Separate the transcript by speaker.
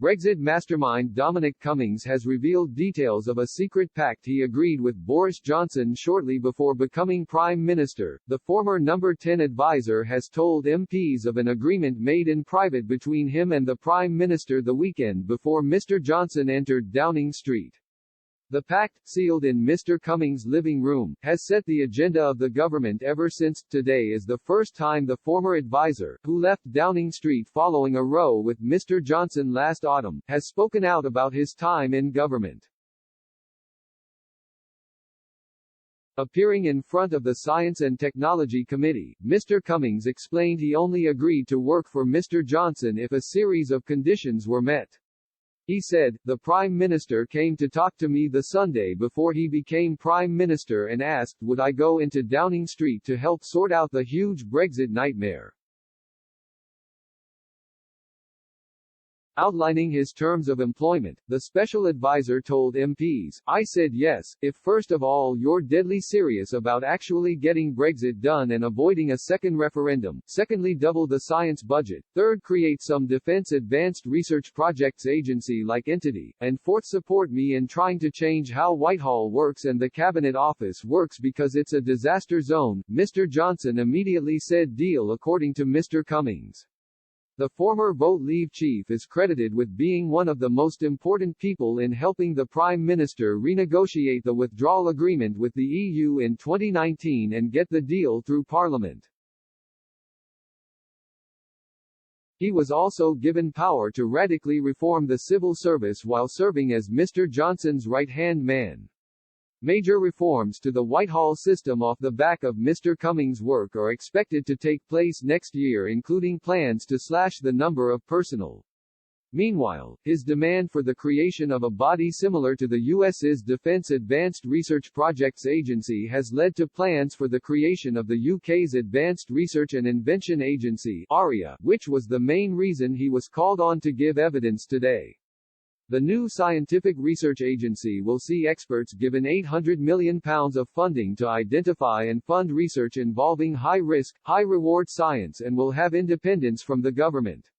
Speaker 1: Brexit mastermind Dominic Cummings has revealed details of a secret pact he agreed with Boris Johnson shortly before becoming Prime Minister. The former number 10 advisor has told MPs of an agreement made in private between him and the Prime Minister the weekend before Mr. Johnson entered Downing Street. The pact, sealed in Mr. Cummings' living room, has set the agenda of the government ever since. Today is the first time the former advisor, who left Downing Street following a row with Mr. Johnson last autumn, has spoken out about his time in government. Appearing in front of the Science and Technology Committee, Mr. Cummings explained he only agreed to work for Mr. Johnson if a series of conditions were met. He said, "The Prime Minister came to talk to me the Sunday before he became Prime Minister and asked would I go into Downing Street to help sort out the huge Brexit nightmare." Outlining his terms of employment, the special advisor told MPs, "I said yes, if first of all you're deadly serious about actually getting Brexit done and avoiding a second referendum, secondly double the science budget, third create some defense advanced research projects agency-like entity, and fourth support me in trying to change how Whitehall works and the Cabinet Office works because it's a disaster zone." Mr. Johnson immediately said deal according to Mr. Cummings. The former Vote Leave chief is credited with being one of the most important people in helping the Prime Minister renegotiate the withdrawal agreement with the EU in 2019 and get the deal through Parliament. He was also given power to radically reform the civil service while serving as Mr. Johnson's right-hand man. Major reforms to the Whitehall system off the back of Mr. Cummings' work are expected to take place next year, including plans to slash the number of personnel. Meanwhile, his demand for the creation of a body similar to the US's Defence Advanced Research Projects Agency has led to plans for the creation of the UK's Advanced Research and Invention Agency, ARIA, which was the main reason he was called on to give evidence today. The new scientific research agency will see experts given £800 million of funding to identify and fund research involving high-risk, high-reward science and will have independence from the government.